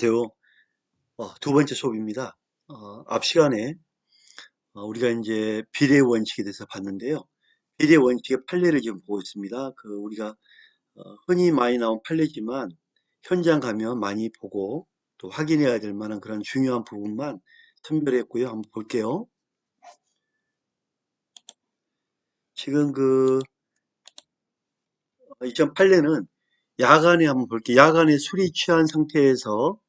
안녕하세요. 두 번째 수업입니다. 앞 시간에 우리가 이제 비례 원칙에 대해서 봤는데요. 비례 원칙의 판례를 지금 보고 있습니다. 우리가 흔히 많이 나온 판례지만 현장 가면 많이 보고 또 확인해야 될 만한 그런 중요한 부분만 선별했고요. 한번 볼게요. 지금 이전 판례는 야간에 한번 볼게요. 야간에 술이 취한 상태에서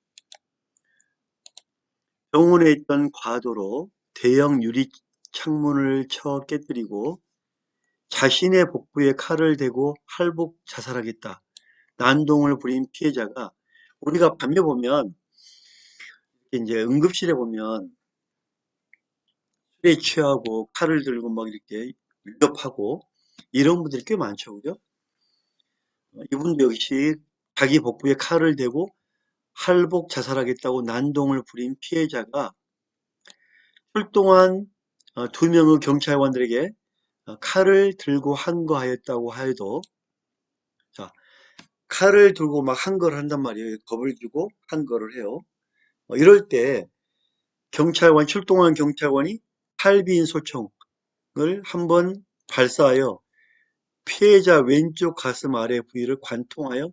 병원에 있던 과도로 대형 유리 창문을 쳐 깨뜨리고 자신의 복부에 칼을 대고 할복 자살하겠다. 난동을 부린 피해자가 우리가 밤에 보면 이제 응급실에 보면 술에 취하고 칼을 들고 막 이렇게 위협하고 이런 분들이 꽤 많죠, 그죠? 이분도 역시 자기 복부에 칼을 대고 할복 자살하겠다고 난동을 부린 피해자가 출동한 두 명의 경찰관들에게 칼을 들고 항거하였다고 하여도, 자, 칼을 들고 막 항거를 한단 말이에요. 겁을 주고 항거를 해요. 이럴 때 출동한 경찰관이 칼비인 소총을 한번 발사하여 피해자 왼쪽 가슴 아래 부위를 관통하여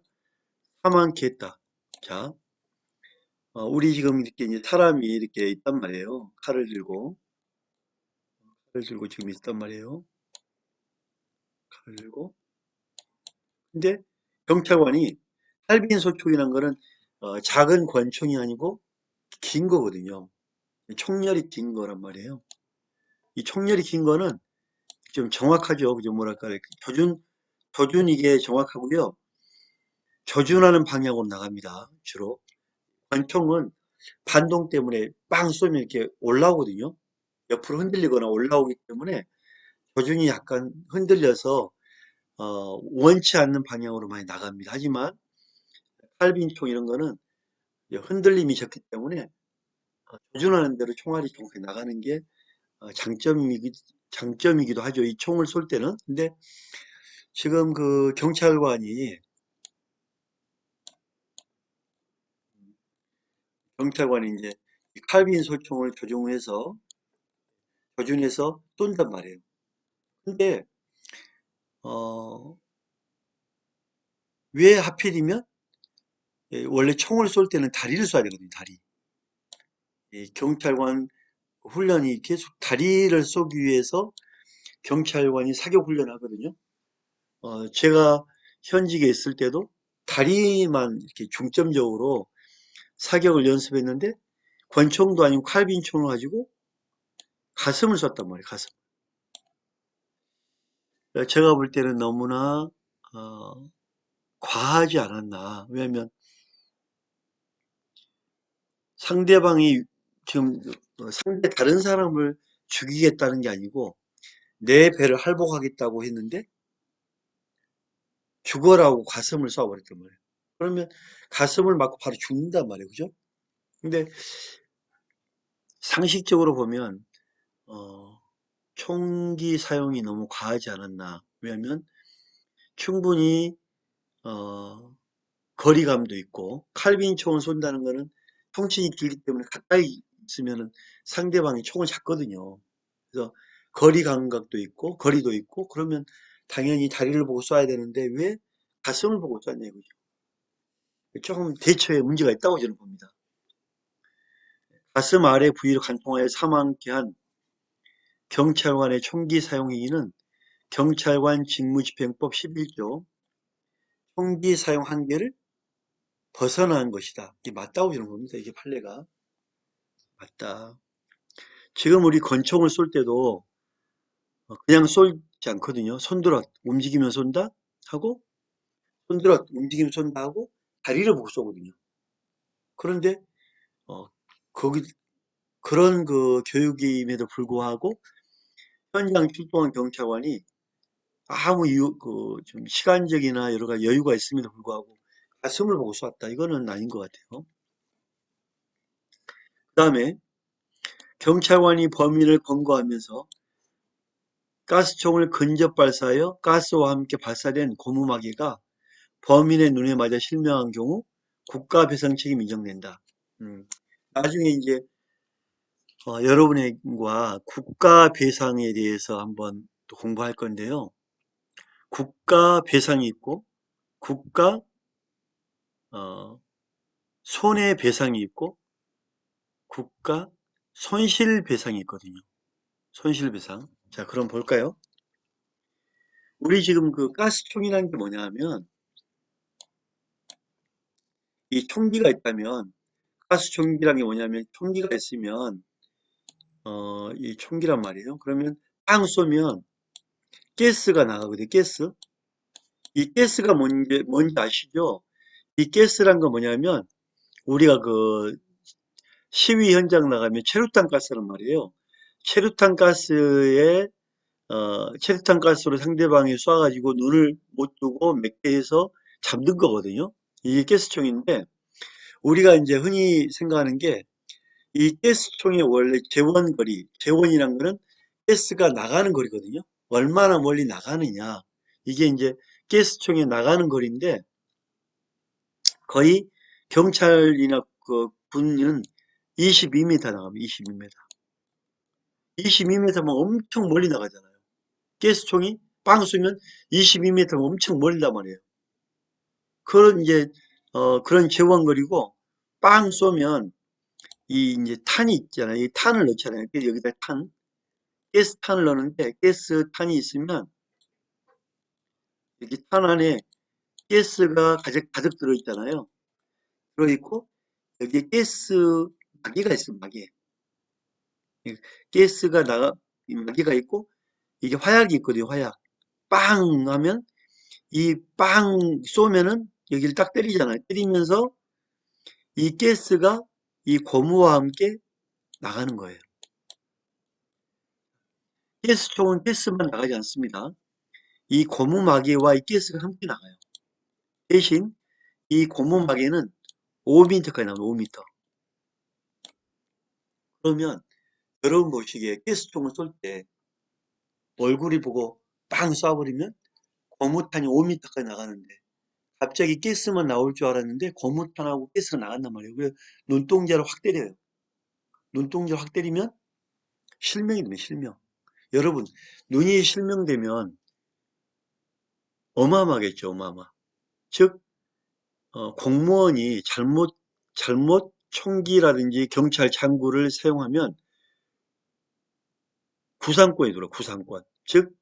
사망케 했다. 자, 우리 지금 이렇게 이제 사람이 이렇게 있단 말이에요. 칼을 들고 지금 있단 말이에요. 칼을 들고. 근데 경찰관이 칼비인 소총이라는 거는 작은 권총이 아니고 긴 거거든요. 총열이 긴 거란 말이에요. 이 총열이 긴 거는 좀 정확하죠. 그죠? 뭐랄까. 조준 이게 정확하고요. 조준하는 방향으로 나갑니다. 주로. 권총은 반동 때문에 빵 쏘면 이렇게 올라오거든요. 옆으로 흔들리거나 올라오기 때문에 조준이 약간 흔들려서 원치 않는 방향으로 많이 나갑니다. 하지만 칼빈총 이런 거는 흔들림이 적기 때문에 조준하는 대로 총알이 정확히 나가는 게 장점이기도 하죠. 이 총을 쏠 때는. 근데 지금 경찰관이 이제 이 칼빈 소총을 조준해서 쏜단 말이에요. 근데 어, 왜 하필이면 원래 총을 쏠 때는 다리를 쏴야 되거든요. 다리. 이 경찰관 훈련이 계속 다리를 쏘기 위해서 경찰관이 사격 훈련을 하거든요. 제가 현직에 있을 때도 다리만 이렇게 중점적으로 사격을 연습했는데 권총도 아니고 칼빈총을 가지고 가슴을 쐈단 말이에요. 가슴. 제가 볼 때는 너무나 어, 과하지 않았나. 왜냐하면 상대방이 지금 다른 사람을 죽이겠다는 게 아니고 내 배를 할복하겠다고 했는데 죽어라고 가슴을 쏴버렸단 말이에요. 그러면 가슴을 맞고 바로 죽는단 말이에요. 그죠? 근데 상식적으로 보면 어, 총기 사용이 너무 과하지 않았나. 왜냐하면 충분히 어, 거리감도 있고 칼빈 총을 쏜다는 거는 통신이 길기 때문에 가까이 있으면은 상대방이 총을 잡거든요. 그래서 거리 감각도 있고 거리도 있고 그러면 당연히 다리를 보고 쏴야 되는데 왜 가슴을 보고 쐈냐 이거죠. 조금 대처에 문제가 있다고 저는 봅니다. 가슴 아래 부위를 관통하여 사망케 한 경찰관의 총기 사용 행위는 경찰관 직무집행법 11조 총기 사용 한계를 벗어난 것이다. 이게 맞다고 저는 봅니다. 이게 판례가 맞다. 지금 우리 권총을 쏠 때도 그냥 쏠지 않거든요. 손들어 움직이면 쏜다 하고 손들어 움직이면 쏜다 하고 다리를 보고 쏘거든요. 그런데 어, 거기 그런 교육임에도 불구하고 현장 출동한 경찰관이 아무 이유 좀 시간적이나 여러 가지 여유가 있음에도 불구하고 가슴을 보고 쐈다. 이거는 아닌 것 같아요. 그다음에 경찰관이 범인을 검거하면서 가스총을 근접 발사하여 가스와 함께 발사된 고무마개가 범인의 눈에 맞아 실명한 경우 국가배상 책임 인정된다. 나중에 이제 여러분과 국가 배상에 대해서 한번 또 공부할 건데요. 국가 배상이 있고 국가 어, 손해배상이 있고 국가 손실배상이 있거든요. 손실배상. 자, 그럼 볼까요? 우리 지금 그 가스총이라는 게 뭐냐 하면 이 총기가 있다면 가스총기라는 게 뭐냐면 총기가 있으면 이 총기란 말이에요. 그러면 빵 쏘면 가스가 나가거든요. 가스. 이 가스가 뭔지 아시죠? 이 가스란 건 뭐냐면 우리가 그 시위 현장 나가면 체류탄 가스란 말이에요. 체류탄 가스에 체류탄 가스로 상대방이 쏴가지고 눈을 못 뜨고 맥대해서 잠든 거거든요. 이게 가스총인데 우리가 이제 흔히 생각하는 게 이 가스총의 원래 재원거리, 재원이란 거는 가스가 나가는 거리거든요. 얼마나 멀리 나가느냐. 이게 이제 가스총에 나가는 거리인데 거의 경찰이나 그 군은 22m 나갑니다. 22m. 22m면 엄청 멀리 나가잖아요. 가스총이 빵 쏘면 22m면 엄청 멀리단 말이에요. 그런 이제 그런 재원거리고 빵 쏘면 이 이제 탄이 있잖아요. 이 탄을 넣잖아요. 그래서 여기다 탄, 가스탄을 넣는데 가스탄이 있으면 이렇게 탄 안에 가스가 가득 들어있잖아요. 들어있고 여기에 가스 마개가 있어요. 마개. 가스가 이 마개가 있고 이게 화약이 있거든요. 화약. 빵 하면 이 빵 쏘면은 여기를 딱 때리잖아요. 때리면서 이 가스가 이 고무와 함께 나가는 거예요. 가스총은 가스만 나가지 않습니다. 이 고무마개와 이 가스가 함께 나가요. 대신 이 고무마개는 5m까지 나옵니다. 5m. 그러면 여러분 보시기에 가스총을 쏠 때 얼굴이 보고 빵 쏴버리면 고무탄이 5m까지 나가는데 갑자기 가스만 나올 줄 알았는데 고무탄하고 가스가 나간단 말이에요. 그래서 눈동자를 확 때려요. 눈동자를 확 때리면 실명이 됩니다. 실명. 여러분 눈이 실명되면 어마어마하겠죠. 어마어마. 즉 공무원이 잘못 총기라든지 경찰 장구를 사용하면 구상권이 들어요. 구상권. 즉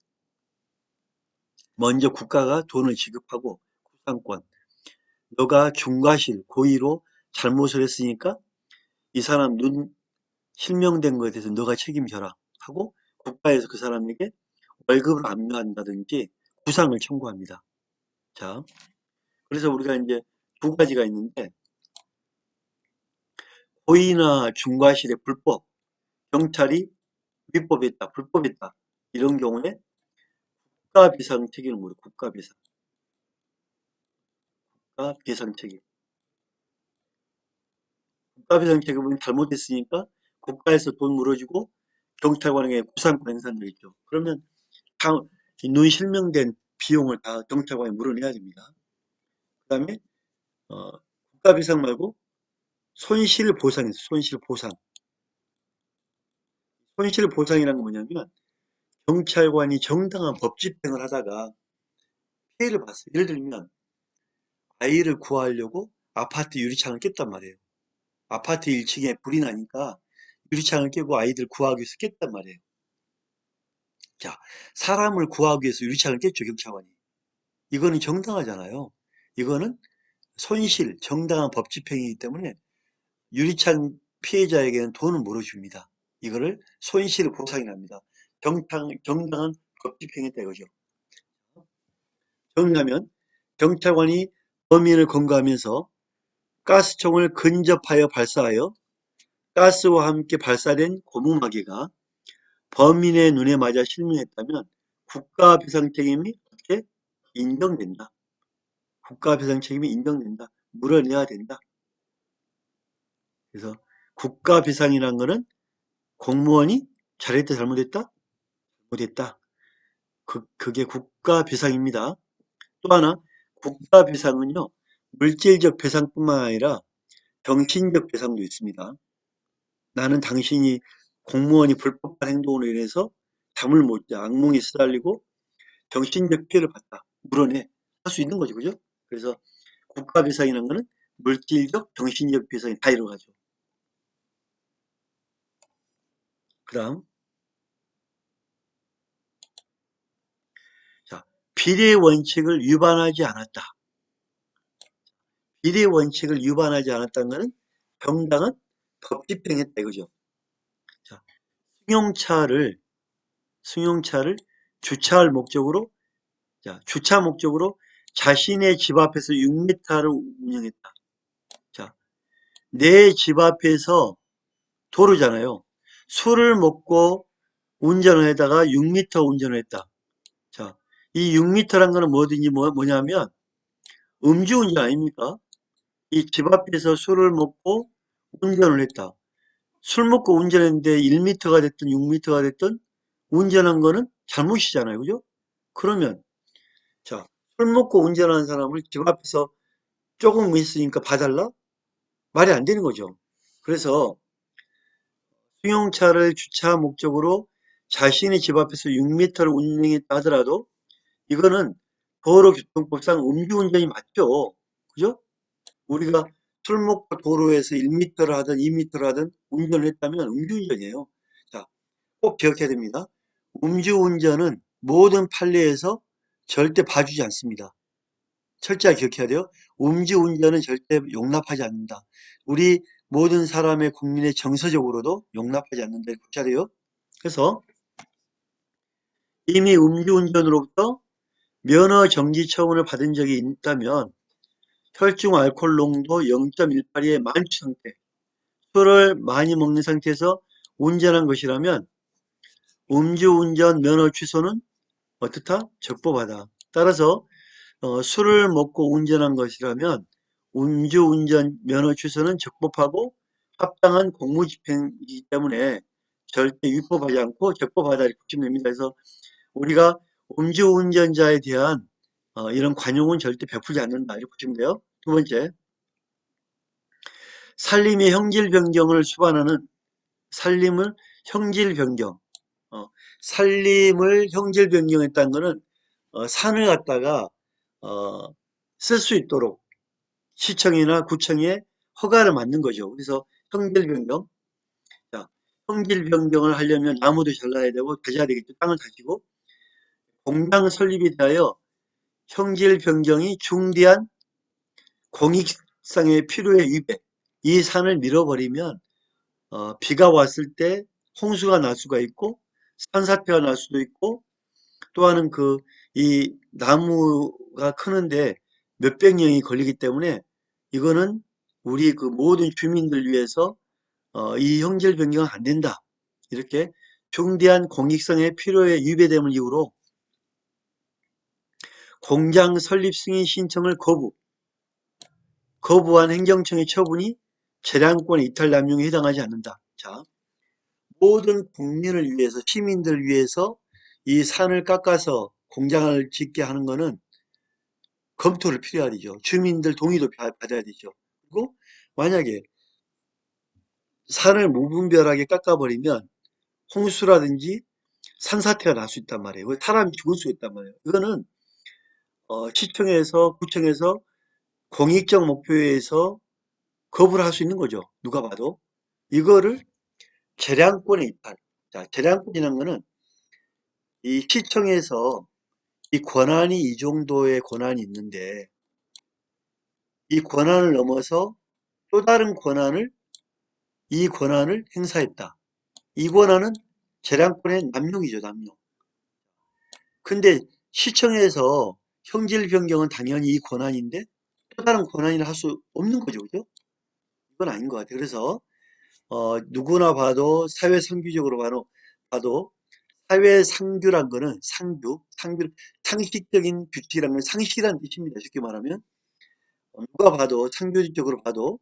먼저 국가가 돈을 지급하고 구상권. 너가 중과실, 고의로 잘못을 했으니까 이 사람 눈 실명된 것에 대해서 너가 책임져라 하고 국가에서 그 사람에게 월급을 압류한다든지 구상을 청구합니다. 자, 그래서 우리가 이제 두 가지가 있는데 고의나 중과실의 불법, 경찰이 위법했다, 불법했다 이런 경우에 국가비상 책임을 물어요. 국가비상 책임. 국가비상 책임은 잘못했으니까 국가에서 돈 물어주고 경찰관에게 구상권 행사한다 있죠. 그러면 눈 실명된 비용을 다 경찰관에 물어내야 됩니다. 그 다음에 국가비상 말고 손실보상이 있어요. 손실보상. 손실보상이라는 건 뭐냐면 경찰관이 정당한 법 집행을 하다가 피해를 봤어요. 예를 들면 아이를 구하려고 아파트 유리창을 깼단 말이에요. 아파트 1층에 불이 나니까 유리창을 깨고 아이들 구하기 위해서 깼단 말이에요. 자, 사람을 구하기 위해서 유리창을 깼죠, 경찰관이. 이거는 정당하잖아요. 이거는 정당한 법 집행이기 때문에 유리창 피해자에게는 돈을 물어줍니다. 이거를 손실보상이랍니다. 정당한 법 집행했다 이거죠. 정리하면 경찰관이 범인을 검거하면서 가스총을 근접하여 발사하여 가스와 함께 발사된 고무마개가 범인의 눈에 맞아 실명했다면 국가배상 책임이 어떻게 인정된다. 국가배상 책임이 인정된다. 물어내야 된다. 그래서 국가배상이라는 거는 공무원이 잘했다 잘못했다? 못했다. 그게 국가배상입니다. 또 하나 국가배상은요 물질적 배상뿐만 아니라 정신적 배상도 있습니다. 나는 당신이 공무원이 불법한 행동으로 인해서 잠을 못 자, 악몽에 시달리고 정신적 피해를 봤다. 물어내. 할 수 있는 거죠. 그죠? 그래서 국가배상이라는 거는 물질적, 정신적 배상이 다 들어가죠. 그 다음, 자, 비례 원칙을 위반하지 않았다. 비례 원칙을 위반하지 않았다는 것은 정당은 법 집행했다 이거죠. 자, 승용차를 주차할 목적으로, 자, 주차 목적으로 자신의 집 앞에서 6m를 운영했다. 자, 내 집 앞에서 도로잖아요. 술을 먹고 운전을 하다가 6m 운전을 했다. 자, 이 6m란 거는 뭐냐면 음주운전 아닙니까? 이 집 앞에서 술을 먹고 운전을 했다. 술 먹고 운전했는데 1m가 됐든 6m가 됐든 운전한 거는 잘못이잖아요. 그죠? 그러면 자, 술 먹고 운전하는 사람을 집 앞에서 조금 있으니까 봐달라? 말이 안 되는 거죠. 그래서 승용차를 주차 목적으로 자신의 집 앞에서 6m를 운행했다 하더라도 이거는 도로교통법상 음주운전이 맞죠. 그죠? 우리가 술 먹고 도로에서 1m를 하든 2m를 하든 운전을 했다면 음주운전이에요. 자, 꼭 기억해야 됩니다. 음주운전은 모든 판례에서 절대 봐주지 않습니다. 철저히 기억해야 돼요. 음주운전은 절대 용납하지 않는다. 우리 모든 사람의 국민의 정서적으로도 용납하지 않는다. 기억해야 돼요. 그래서 이미 음주운전으로부터 면허 정지 처분을 받은 적이 있다면 혈중 알코올 농도 0.18의 만취 상태, 술을 많이 먹는 상태에서 운전한 것이라면 음주운전 면허 취소는 어떻다? 적법하다. 따라서 술을 먹고 운전한 것이라면 음주운전 면허 취소는 적법하고 합당한 공무집행이기 때문에 절대 위법하지 않고 적법하다 이렇게 보시면 됩니다. 그래서 우리가 음주운전자에 대한 이런 관용은 절대 베풀지 않는다 이렇게 보시면 돼요. 두 번째, 살림의 형질 변경을 수반하는 살림을 형질 변경. 어, 살림을 형질 변경했다는 것은 산을 갖다가 쓸 수 있도록 시청이나 구청에 허가를 받는 거죠. 그래서 형질 변경. 자, 형질 변경을 하려면 나무도 잘라야 되고 다져야 되겠죠. 땅을 다지고 공장 설립에 대하여 형질 변경이 중대한 공익상의 필요에 위배. 이 산을 밀어버리면 비가 왔을 때 홍수가 날 수가 있고 산사태가 날 수도 있고 또 하나는 이 나무가 크는데 몇백 년이 걸리기 때문에 이거는 우리 그 모든 주민들 위해서 이 형질 변경은 안 된다. 이렇게 중대한 공익성의 필요에 위배됨을 이유로 공장 설립 승인 신청을 거부한 행정청의 처분이 재량권 이탈 남용에 해당하지 않는다. 자, 모든 국민을 위해서 시민들을 위해서 이 산을 깎아서 공장을 짓게 하는 것은 검토를 필요해야 되죠. 주민들 동의도 받아야 되죠. 그리고 만약에 산을 무분별하게 깎아버리면 홍수라든지 산사태가 날 수 있단 말이에요. 사람이 죽을 수 있단 말이에요. 이거는 시청에서 구청에서 공익적 목표에 의해서 거부를 할 수 있는 거죠. 누가 봐도. 이거를 재량권의 이탈. 자, 재량권이라는 거는 이 시청에서 이 권한이 이 정도의 권한이 있는데 이 권한을 넘어서 또 다른 이 권한을 행사했다. 이 권한은 재량권의 남용이죠, 남용. 근데 시청에서 형질 변경은 당연히 이 권한인데 또 다른 권한이라 할 수 없는 거죠, 그죠? 이건 아닌 것 같아요. 그래서 누구나 봐도 사회 상규적으로 봐도 사회 상규란 거는 상식적인 규칙이란 건 상식이라는 뜻입니다. 쉽게 말하면 누가 봐도 상규적으로 봐도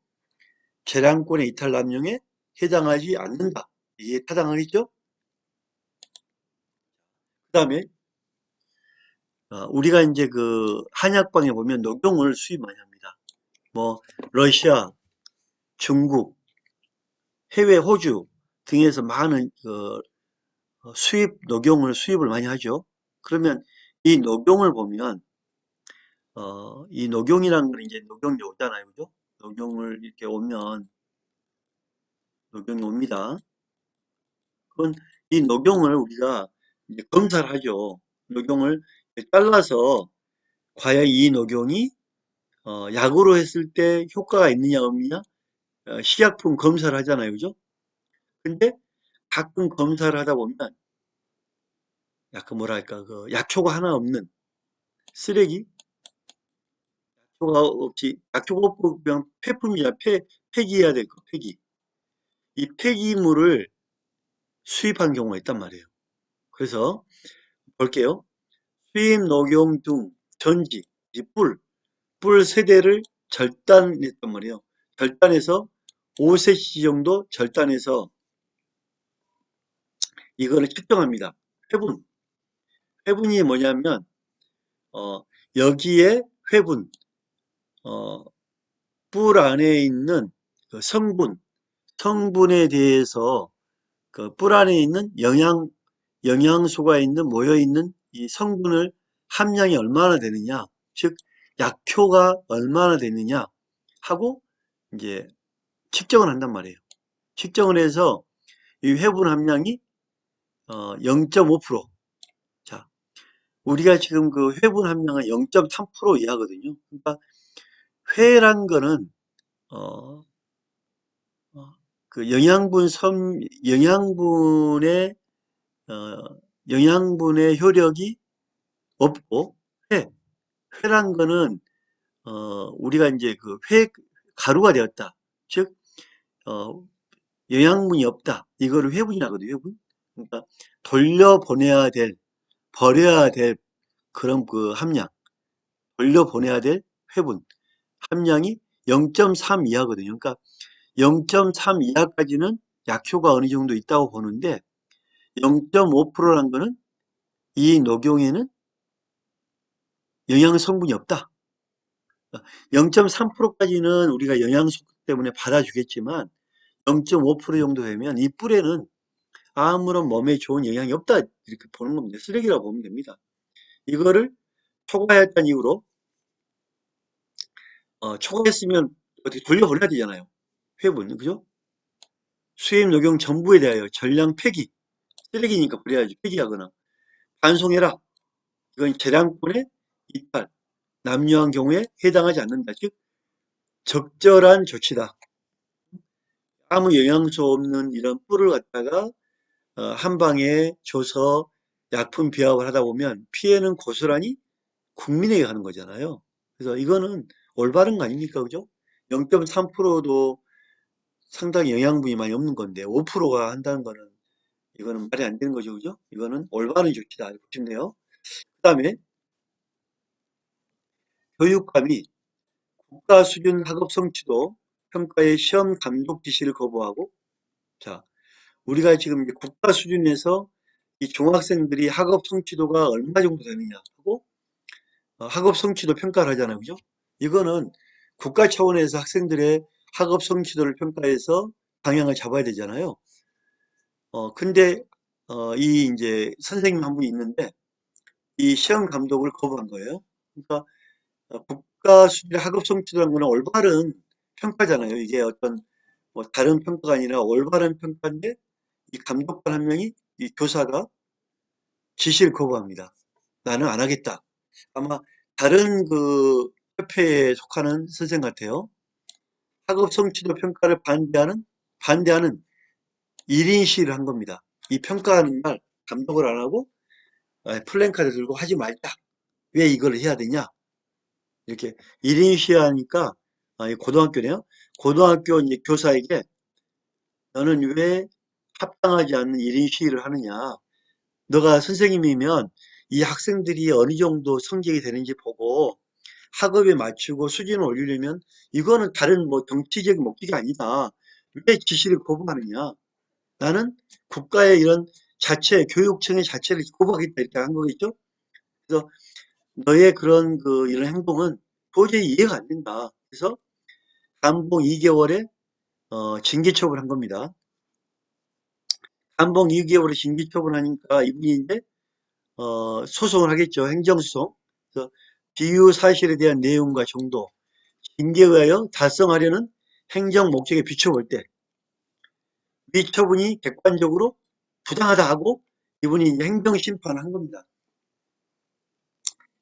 재량권의 이탈 남용에 해당하지 않는다. 이게 타당하겠죠? 그다음에 우리가 이제 그 한약방에 보면 녹용을 수입 많이 합니다. 뭐 러시아, 중국, 해외 호주 등에서 많은 수입 녹용을 수입을 많이 하죠. 그러면 이 녹용을 보면 이 녹용이라는 건 이제 녹용이 오잖아요, 그죠? 녹용을 이렇게 오면 녹용이 옵니다. 그건 이 녹용을 우리가 이제 검사를 하죠. 녹용을 잘라서 과연 이 녹용이 약으로 했을 때 효과가 있느냐 없느냐 식약품 검사를 하잖아요, 그죠? 근데 가끔 검사를 하다 보면 약간 뭐랄까 그 약효가 하나 없는 쓰레기, 약효가 없이 약효가 없고 그냥 폐품이야 폐기해야 될 거, 폐기. 이 폐기물을 수입한 경우가 있단 말이에요. 그래서 볼게요. 수입 녹용 등 전지, 이 뿔 세대를 절단했단 말이에요. 절단해서 5cc 정도 절단해서 이거를 측정합니다. 회분. 회분이 뭐냐면 여기에 회분, 어, 뿔 안에 있는 그 성분에 대해서 그 뿔 안에 있는 영양소가 있는 모여 있는 이 성분을 함량이 얼마나 되느냐, 즉 약효가 얼마나 되느냐 하고 이제 측정을 한단 말이에요. 측정을 해서 이 회분 함량이 0.5%. 자, 우리가 지금 그 회분 함량은 0.3% 이하거든요. 그러니까 회란 거는 어, 그 어, 영양분의 효력이 없고 회란 거는 우리가 이제 그 가루가 되었다. 즉 어, 영양분이 없다. 이거를 회분이라거든요. 회분. 그러니까 돌려보내야 될 버려야 될 그런 그 함량, 돌려보내야 될 회분 함량이 0.3 이하거든요. 그러니까 0.3 이하까지는 약효가 어느 정도 있다고 보는데 0.5%라는 거는 이 녹용에는 영양 성분이 없다. 0.3%까지는 우리가 영양소 때문에 받아주겠지만 0.5% 정도 되면 이 뿔에는 아무런 몸에 좋은 영향이 없다. 이렇게 보는 겁니다. 쓰레기라고 보면 됩니다. 이거를 초과했다는 이유로 초과했으면 어떻게 돌려보내야 되잖아요. 회분, 그죠? 수입 녹용 전부에 대하여 전량 폐기, 쓰레기니까 버려야지 폐기하거나 반송해라. 이건 재량권의 이탈, 남용한 경우에 해당하지 않는다. 즉 적절한 조치다. 아무 영양소 없는 이런 뿔을 갖다가 한 방에 줘서 약품 비약을 하다 보면 피해는 고스란히 국민에게 가는 거잖아요. 그래서 이거는 올바른 거 아닙니까? 그죠? 0.3%도 상당히 영양분이 많이 없는 건데 5%가 한다는 거는 이거는 말이 안 되는 거죠. 그죠? 이거는 올바른 조치다. 알고 싶네요. 그 다음에 교육감이 국가 수준 학업 성취도 평가의 시험 감독 지시를 거부하고 자, 우리가 지금 이제 국가 수준에서 이 중학생들이 학업 성취도가 얼마 정도 되느냐 하고 학업 성취도 평가를 하잖아요. 그죠? 이거는 국가 차원에서 학생들의 학업 성취도를 평가해서 방향을 잡아야 되잖아요. 근데 이 이제 선생님 한 분이 있는데 이 시험 감독을 거부한 거예요. 그러니까 국가 수준의 학업 성취도라는 거는 올바른 평가잖아요. 이게 어떤 뭐 다른 평가가 아니라 올바른 평가인데 이 감독관 한 명이 이 교사가 지시를 거부합니다. 나는 안 하겠다. 아마 다른 그 협회에 속하는 선생 같아요. 학업 성취도 평가를 반대하는 1인 시위를 한 겁니다. 이 평가하는 날 감독을 안 하고 플랜카드 들고 하지 말자. 왜 이걸 해야 되냐? 이렇게 1인 시위하니까 이 고등학교네요. 고등학교 이제 교사에게 너는 왜 합당하지 않는 1인 시위를 하느냐? 너가 선생님이면 이 학생들이 어느 정도 성적이 되는지 보고 학업에 맞추고 수준을 올리려면 이거는 다른 뭐 정치적인 목적이 아니다. 왜 지시를 거부하느냐? 나는 국가의 이런 교육청의 자체를 거부하겠다 이렇게 한 거겠죠? 그래서 너의 그런 이런 행동은 도저히 이해가 안 된다. 그래서 감봉 2개월에 징계 처분한 겁니다. 감봉 2개월로 징계 처분하니까 이분이 이제 소송을 하겠죠. 행정소송. 그래서 비유 사실에 대한 내용과 정도, 징계에 의하여 달성하려는 행정 목적에 비춰볼 때 위 처분이 객관적으로 부당하다 하고 이분이 이제 행정심판을 한 겁니다.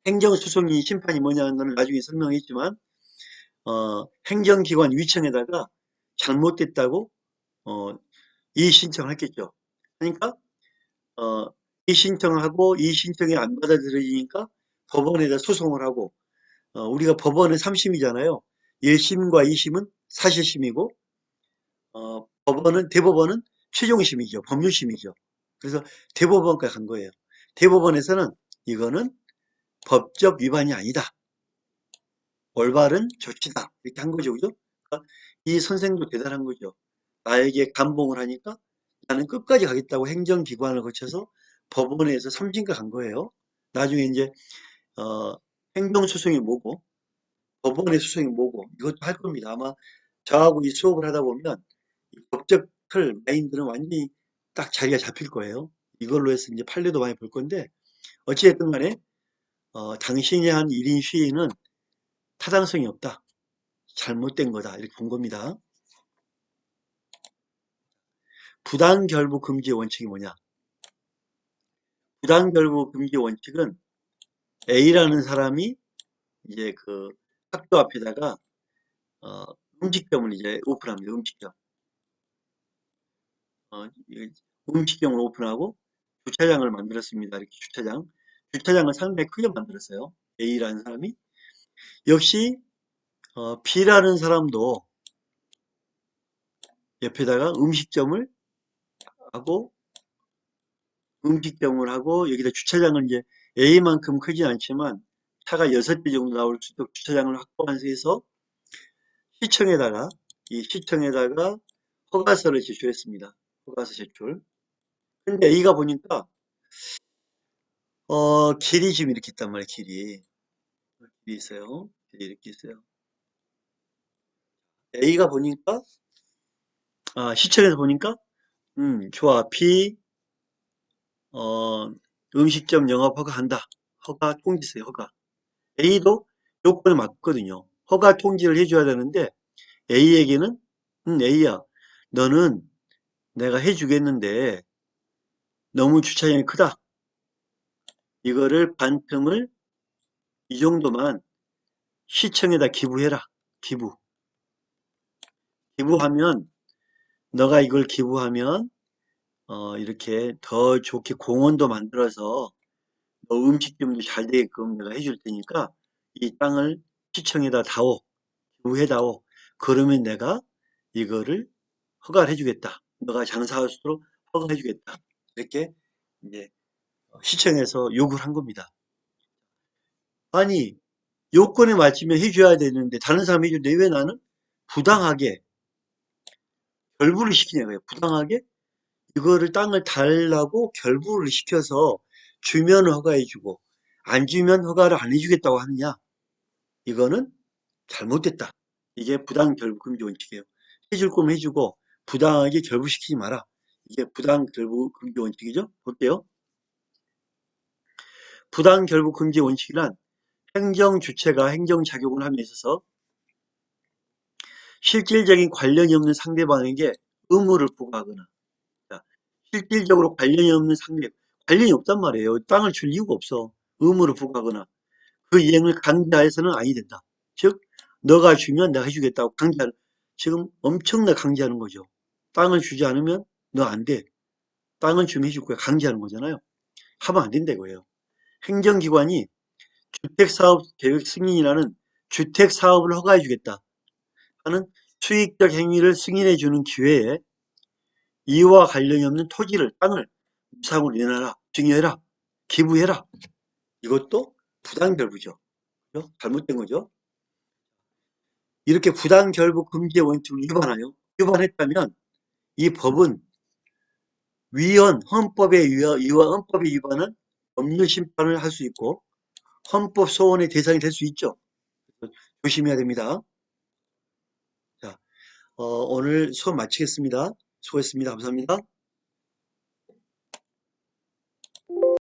행정소송이 심판이 뭐냐는 걸 나중에 설명했지만 행정기관 위청에다가 잘못됐다고 이의 신청을 했겠죠. 그러니까 어, 이의 신청을 하고 이의 신청이 안 받아들여지니까 법원에다 소송을 하고 우리가 법원은 3심이잖아요. 1심과 2심은 사실심이고 대법원은 최종심이죠. 법률심이죠. 그래서 대법원까지 간 거예요. 대법원에서는 이거는 법적 위반이 아니다. 올바른 조치다. 이렇게 한 거죠. 그죠? 그러니까 이 선생도 대단한 거죠. 나에게 감봉을 하니까 나는 끝까지 가겠다고 행정기관을 거쳐서 법원에서 3심까지 간 거예요. 나중에 이제 어, 행정소송이 뭐고 법원의 소송이 뭐고 이것도 할 겁니다. 아마 저하고 이 수업을 하다 보면 이 법적 틀 마인드는 완전히 딱 자리가 잡힐 거예요. 이걸로 해서 이제 판례도 많이 볼 건데 어찌됐든 간에 당신이 한 1인 시위는 타당성이 없다. 잘못된 거다. 이렇게 본 겁니다. 부당결부 금지 원칙이 뭐냐? 부당결부 금지 원칙은 A라는 사람이 이제 그 학교 앞에다가 어, 음식점을 이제 오픈합니다. 음식점. 음식점을 오픈하고 주차장을 만들었습니다. 이렇게 주차장. 주차장을 상당히 크게 만들었어요. A라는 사람이. 역시 B라는 사람도 옆에다가 하고 음식점을 하고 여기다 주차장을 이제 A만큼 크진 않지만 차가 6대 정도 나올 수 있도록 주차장을 확보해서 시청에다가 이 시청에다가 허가서를 제출했습니다. 허가서 제출. 근데 A가 보니까 길이 지금 이렇게 있단 말이에요. 길이 있어요. 길이 이렇게 있어요. A가 보니까 시청에서 보니까 좋아. B 음식점 영업 허가한다. 허가 통지서요. 허가. A도 요건에 맞거든요. 허가 통지를 해줘야 되는데 A에게는 A야 너는 내가 해주겠는데 너무 주차장이 크다. 이거를 반틈을 이 정도만 시청에다 기부해라. 기부. 기부하면 너가 이걸 기부하면 이렇게 더 좋게 공원도 만들어서 너 음식점도 잘 되게끔 내가 해줄 테니까 이 땅을 시청에다 다오. 기부해다오. 그러면 내가 이거를 허가를 해주겠다. 너가 장사할 수 있도록 허가해주겠다. 이렇게 이제 시청에서 요구를 한 겁니다. 아니 요건에 맞추면 해줘야 되는데 다른 사람이 해주는데 왜 나는 부당하게 결부를 시키냐 고요. 부당하게 이거를 땅을 달라고 결부를 시켜서 주면 허가해주고 안 주면 허가를 안 해주겠다고 하느냐. 이거는 잘못됐다. 이게 부당결부금지 원칙이에요. 해줄 거면 해주고 부당하게 결부시키지 마라. 이게 부당결부금지 원칙이죠. 볼게요. 부당결부금지 원칙이란 행정주체가 행정작용을 함에 있어서 실질적인 관련이 없는 상대방에게 의무를 부과하거나 자, 실질적으로 관련이 없단 말이에요. 땅을 줄 이유가 없어. 의무를 부과하거나 그 이행을 강제하여서는 아니 된다. 즉 너가 주면 내가 해주겠다고 강제하는 지금 엄청나게 강제하는 거죠. 땅을 주지 않으면 너 안 돼. 땅을 주면 해줄 거야. 강제하는 거잖아요. 하면 안 된다 이거예요. 행정기관이 주택사업계획 승인이라는 주택사업을 허가해 주겠다 하는 수익적 행위를 승인해 주는 기회에 이와 관련이 없는 토지를 땅을 무상으로 내놔라. 증여해라. 기부해라. 이것도 부당결부죠. 그죠? 잘못된 거죠. 이렇게 부당결부 금지의 원칙을 위반했다면 이 법은 헌법의 위반은 법률 심판을 할 수 있고 헌법 소원의 대상이 될 수 있죠. 조심해야 됩니다. 자, 오늘 수업 마치겠습니다. 수고했습니다. 감사합니다.